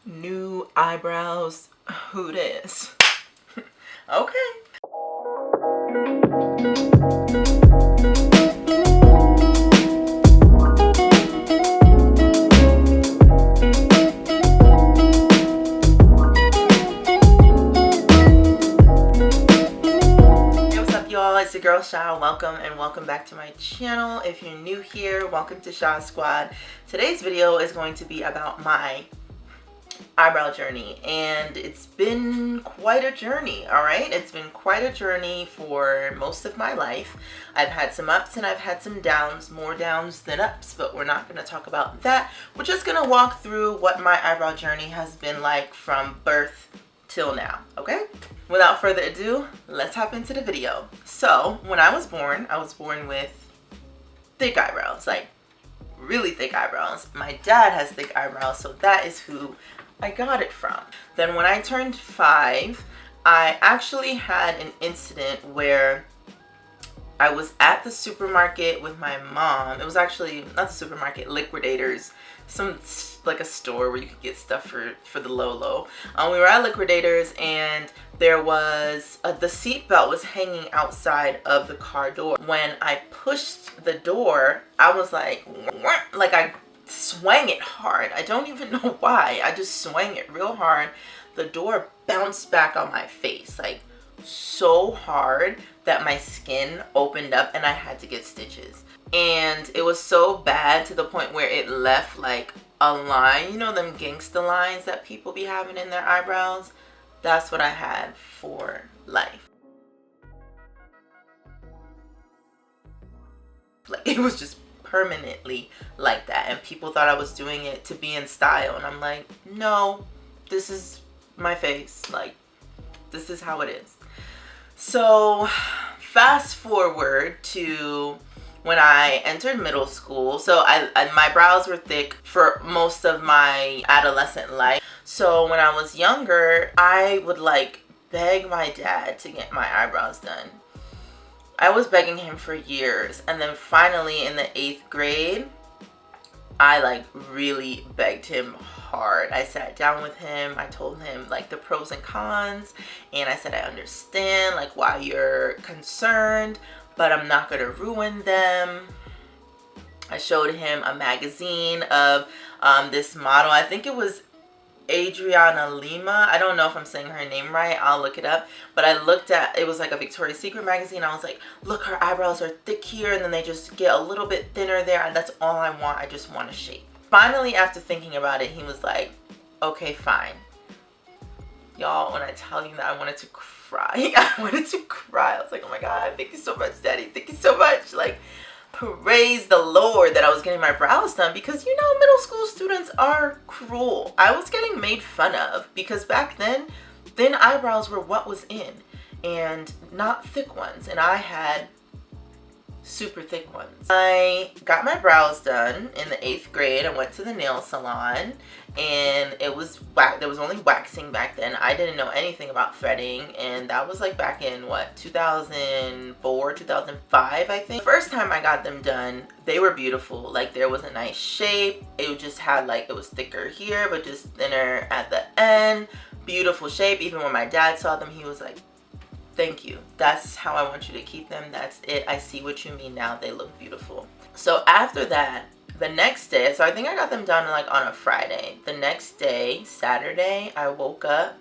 New eyebrows. Who this? Okay. It's your girl Sha. Welcome and welcome back to my channel. If you're new here, welcome to Sha Squad. Today's video is going to be about my eyebrow journey, and it's been quite a journey. All right, it's been quite a journey for most of my life. I've had some ups and I've had some downs, more downs than ups, but we're not going to talk about that. We're just going to walk through what my eyebrow journey has been like from birth till now. Okay, without further ado, let's hop into the video. So when I was born with thick eyebrows, like really thick eyebrows. My dad has thick eyebrows, so that is who I got it from. Then when I turned 5, I actually had an incident where I was at the supermarket with my mom. It was actually not the supermarket, Liquidators, like a store where you could get stuff for the low. We were at Liquidators, and there was the seat belt was hanging outside of the car door. When I pushed the door, I was like I swang it hard. I don't even know why. I just swang it real hard. The door bounced back on my face, like so hard that my skin opened up and I had to get stitches. And it was so bad to the point where it left like a line, you know, them gangsta lines that people be having in their eyebrows. That's what I had for life. Like, it was just permanently like that, and people thought I was doing it to be in style, and I'm like, no, this is my face, like this is how it is. So fast forward to when I entered middle school. So my brows were thick for most of my adolescent life. So when I was younger, I would like beg my dad to get my eyebrows done. I was begging him for years, and then finally in the 8th grade, I like really begged him hard. I sat down with him. I told him like the pros and cons, and I said, I understand like why you're concerned, but I'm not gonna ruin them. I showed him a magazine of this model. I think it was Adriana Lima. I don't know if I'm saying her name right. I'll look it up. But I looked at, it was like a Victoria's Secret magazine. I was like, look, her eyebrows are thick here, and then they just get a little bit thinner there, and that's all I want. I just want a shape. Finally, after thinking about it, he was like, okay, fine. Y'all, when I tell you that I wanted to cry, I wanted to cry. I was like, oh my God, thank you so much, Daddy. Thank you so much. Like, praise the Lord that I was getting my brows done, because you know middle school students are cruel. I was getting made fun of because back then thin eyebrows were what was in, and not thick ones, and I had super thick ones. I got my brows done in the 8th grade. I went to the nail salon, and it was there was only waxing back then. I didn't know anything about threading, and that was like back in what, 2004, 2005, I think. The first time I got them done, they were beautiful. Like, there was a nice shape. It just had like, it was thicker here but just thinner at the end. Beautiful shape. Even when my dad saw them, he was like, thank you. That's how I want you to keep them. That's it. I see what you mean now. They look beautiful. So after that, the next day, so I think I got them done like on a Friday. The next day, Saturday, I woke up.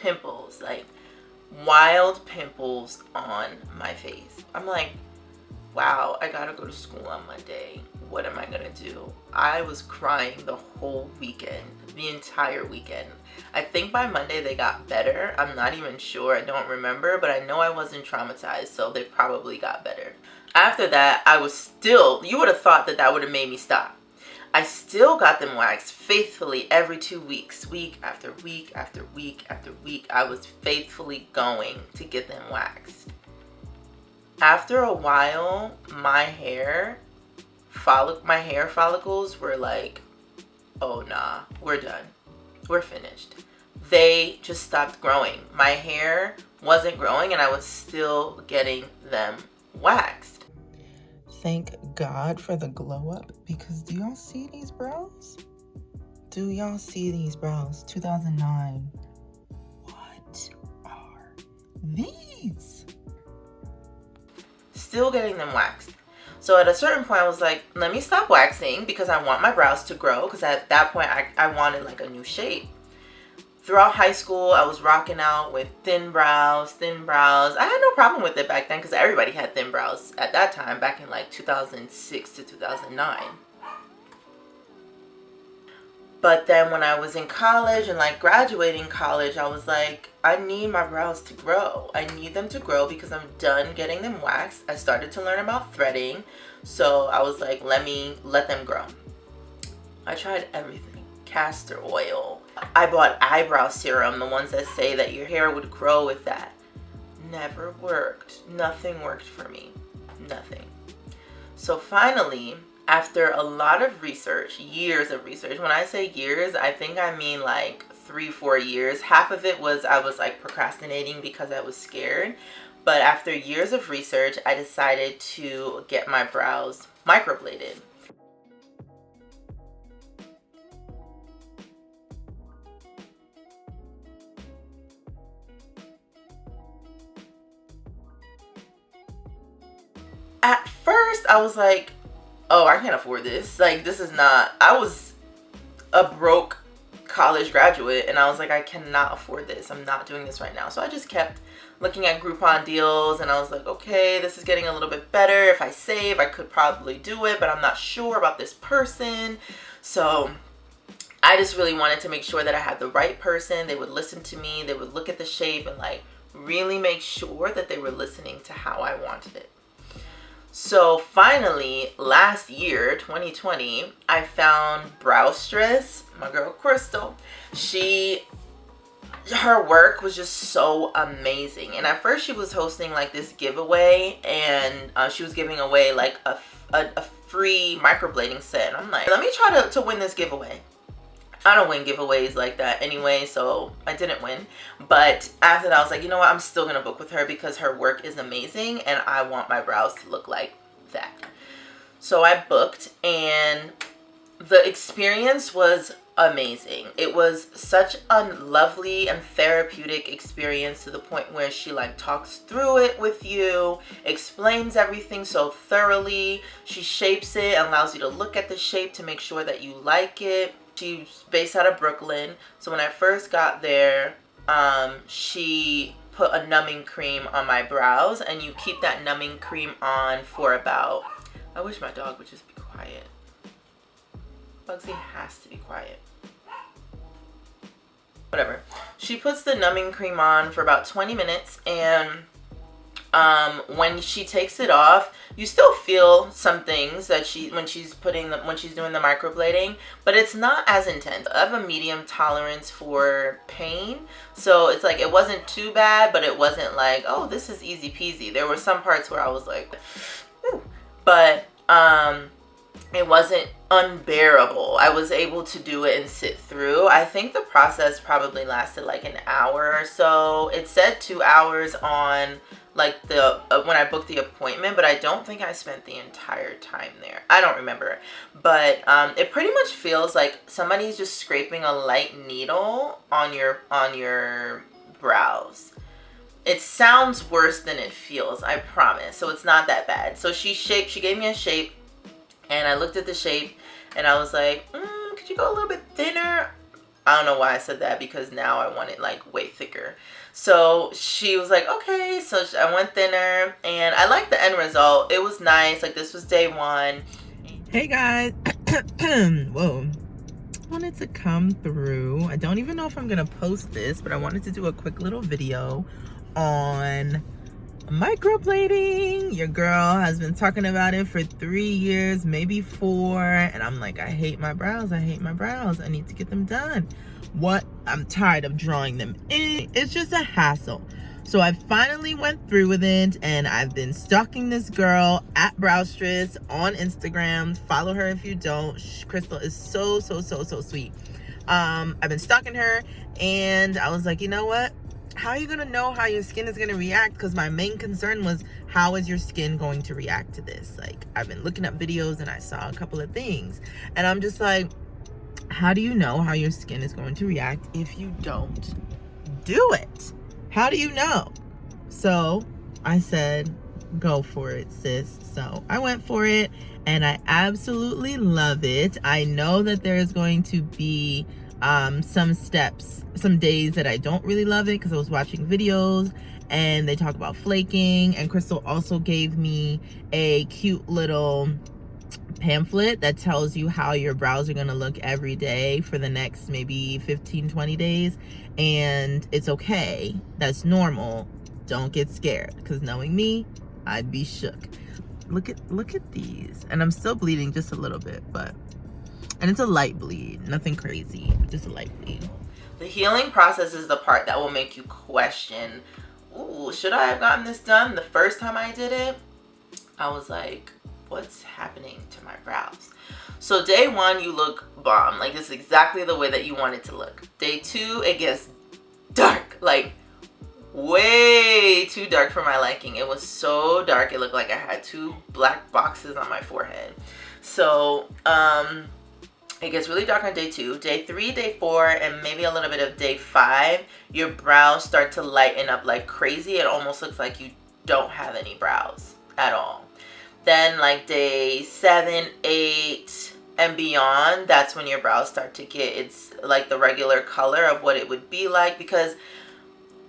Pimples, like wild pimples on my face. I'm like, wow, I gotta go to school on Monday. What am I gonna do? I was crying the whole weekend, the entire weekend. I think by Monday they got better. I'm not even sure. I don't remember, but I know I wasn't traumatized, so they probably got better. After that, I was still, you would have thought that that would have made me stop. I still got them waxed faithfully every 2 weeks, week after week after week after week. I was faithfully going to get them waxed. After a while, my hair follicles were like, oh nah, we're done. We're finished. They just stopped growing. My hair wasn't growing, and I was still getting them waxed. thank God for the glow up, because do y'all see these brows? Do y'all see these brows? 2009. What are these? Still getting them waxed. So at a certain point I was like, let me stop waxing because I want my brows to grow, because at that point I wanted like a new shape. Throughout high school, I was rocking out with thin brows. I had no problem with it back then because everybody had thin brows at that time, back in like 2006 to 2009. But then when I was in college and like graduating college, I was like, I need my brows to grow. I need them to grow because I'm done getting them waxed. I started to learn about threading. So I was like, let them grow. I tried everything. Castor oil. I bought eyebrow serum, the ones that say that your hair would grow with that. Never worked. Nothing worked for me. Nothing. So finally, after a lot of research, years of research, when I say years, I think I mean like 3-4 years. Half of it was I was like procrastinating because I was scared. But after years of research, I decided to get my brows microbladed. At first, I was like, oh, I can't afford this. Like, this is not, I was a broke college graduate, and I was like, I cannot afford this. I'm not doing this right now. So I just kept looking at Groupon deals, and I was like, okay, this is getting a little bit better. If I save, I could probably do it, but I'm not sure about this person. So I just really wanted to make sure that I had the right person. They would listen to me. They would look at the shape and like really make sure that they were listening to how I wanted it. So finally, last year, 2020, I found Brow Stress, my girl Crystal. Her work was just so amazing. And at first she was hosting like this giveaway, and she was giving away like a free microblading set. And I'm like, let me try to win this giveaway. I don't win giveaways like that anyway, so I didn't win. But after that, I was like, you know what? I'm still going to book with her because her work is amazing and I want my brows to look like that. So I booked, and the experience was amazing. It was such a lovely and therapeutic experience, to the point where she like talks through it with you, explains everything so thoroughly. She shapes it and allows you to look at the shape to make sure that you like it. She's based out of Brooklyn. So when I first got there, she put a numbing cream on my brows, and you keep that numbing cream on for about, I wish my dog would just be quiet. Bugsy has to be quiet. Whatever. She puts the numbing cream on for about 20 minutes, and when she takes it off, you still feel some things that when she's doing the microblading, but it's not as intense. I have a medium tolerance for pain, so it's like it wasn't too bad, but it wasn't like, oh, this is easy peasy. There were some parts where I was like, ooh, but it wasn't unbearable. I was able to do it and sit through. I think the process probably lasted like an hour or so. It said 2 hours on like when I booked the appointment, but I don't think I spent the entire time there. I don't remember, but it pretty much feels like somebody's just scraping a light needle on your brows. It sounds worse than it feels, I promise. So it's not that bad. So she gave me a shape, and I looked at the shape, and I was like, could you go a little bit thinner? I don't know why I said that, because now I want it like way thicker. So she was like, okay. So I went thinner, and I liked the end result. It was nice. Like, this was day one. Hey guys. Whoa. I wanted to come through. I don't even know if I'm gonna post this, but I wanted to do a quick little video on microblading. Your girl has been talking about it for 3 years, maybe 4, and I'm like, I hate my brows. I hate my brows. I need to get them done. I'm tired of drawing them in. It's just a hassle. So I finally went through with it, and I've been stalking this girl at Browstress on Instagram. Follow her if you don't. Crystal is so sweet. I've been stalking her, and I was like, you know what? how are you gonna know how your skin is gonna react? Because my main concern was, how is your skin going to react to this? Like, I've been looking up videos and I saw a couple of things, and I'm just like, how do you know how your skin is going to react if you don't do it? How do you know? So I said, go for it, sis. So I went for it, and I absolutely love it. I know that there is going to be some days that I don't really love it, because I was watching videos and they talk about flaking, and Crystal also gave me a cute little pamphlet that tells you how your brows are going to look every day for the next maybe 15-20 days, and it's okay. That's normal. Don't get scared, because knowing me, I'd be shook. Look at these, and I'm still bleeding just a little bit, and it's a light bleed, nothing crazy, just a light bleed. The healing process is the part that will make you question, ooh, should I have gotten this done? The first time I did it, I was like, what's happening to my brows? So day 1, you look bomb. Like, it's exactly the way that you want it to look. Day 2, it gets dark, like way too dark for my liking. It was so dark, it looked like I had 2 black boxes on my forehead. So it gets really dark on day 2. Day 3, day 4, and maybe a little bit of day 5, your brows start to lighten up like crazy. It almost looks like you don't have any brows at all. Then like day 7, 8, and beyond, that's when your brows start to get, it's like the regular color of what it would be like, because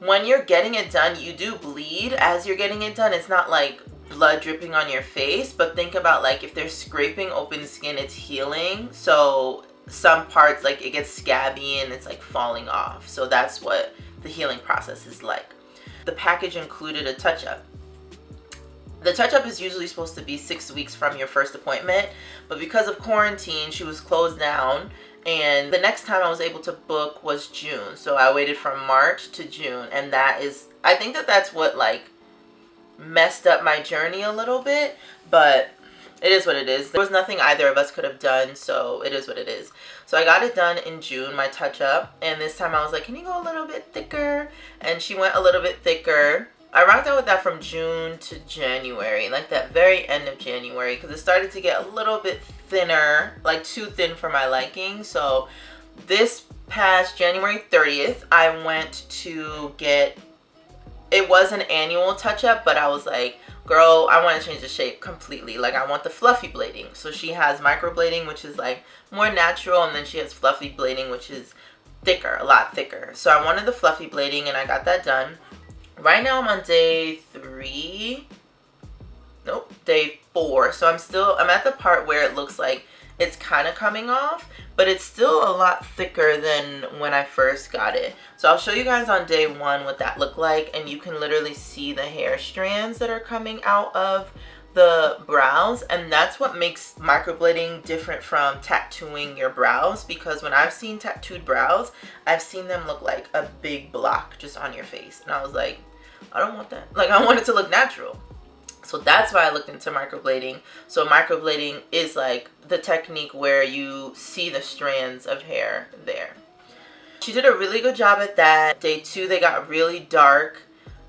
when you're getting it done, you do bleed as you're getting it done. It's not like blood dripping on your face, but think about, like, if they're scraping open skin, it's healing. So some parts, like, it gets scabby and it's like falling off. So that's what the healing process is like. The package included a touch-up. The touch-up is usually supposed to be 6 weeks from your first appointment, but because of quarantine, she was closed down, and the next time I was able to book was June. So I waited from March to June, and that is, I think that that's what like messed up my journey a little bit, but it is what it is. There was nothing either of us could have done, so it is what it is. So I got it done in June, my touch-up, and this time I was like, can you go a little bit thicker? And she went a little bit thicker. I rocked out with that from June to January, like that very end of January, because it started to get a little bit thinner, like too thin for my liking. So this past January 30th, I went to get, it was an annual touch-up, but I was like, girl, I want to change the shape completely. Like, I want the fluffy blading. So she has microblading, which is like more natural, and then she has fluffy blading, which is thicker, a lot thicker. So I wanted the fluffy blading, and I got that done. Right now I'm on day 3. Nope, day 4. So I'm at the part where it looks like it's kind of coming off, but it's still a lot thicker than when I first got it. So I'll show you guys on day 1 what that looked like, and you can literally see the hair strands that are coming out of the brows, and that's what makes microblading different from tattooing your brows, because when I've seen tattooed brows, I've seen them look like a big block just on your face, and I was like, I don't want that. Like, I want it to look natural. So that's why I looked into microblading. So microblading is like the technique where you see the strands of hair there. She did a really good job at that. Day 2, they got really dark,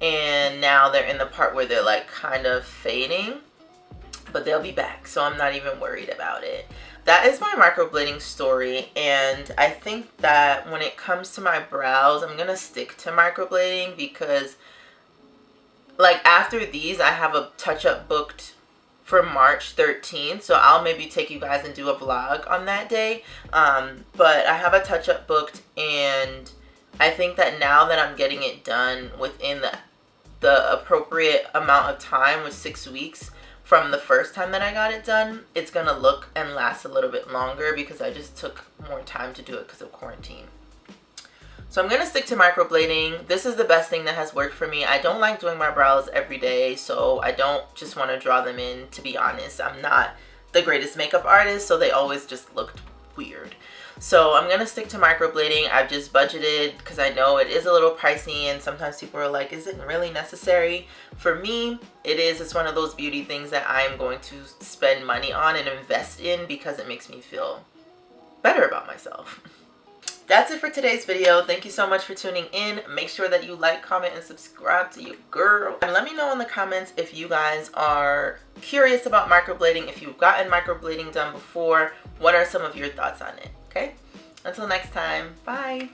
and now they're in the part where they're like kind of fading, but they'll be back, so I'm not even worried about it. That is my microblading story, and I think that when it comes to my brows, I'm gonna stick to microblading, because like after these, I have a touch-up booked for March 13th, so I'll maybe take you guys and do a vlog on that day. But I have a touch-up booked, and I think that now that I'm getting it done within the appropriate amount of time, with 6 weeks from the first time that I got it done, it's gonna look and last a little bit longer, because I just took more time to do it because of quarantine. So I'm gonna stick to microblading. This is the best thing that has worked for me. I don't like doing my brows every day, so I don't just want to draw them in, to be honest. I'm not the greatest makeup artist, so they always just looked weird. So I'm gonna stick to microblading. I've just budgeted, because I know it is a little pricey, and sometimes people are like, is it really necessary? For me, it is. It's one of those beauty things that I'm going to spend money on and invest in, because it makes me feel better about myself. That's it for today's video. Thank you so much for tuning in. Make sure that you like, comment, and subscribe to your girl. And let me know in the comments if you guys are curious about microblading, if you've gotten microblading done before. What are some of your thoughts on it? Okay? Until next time, bye.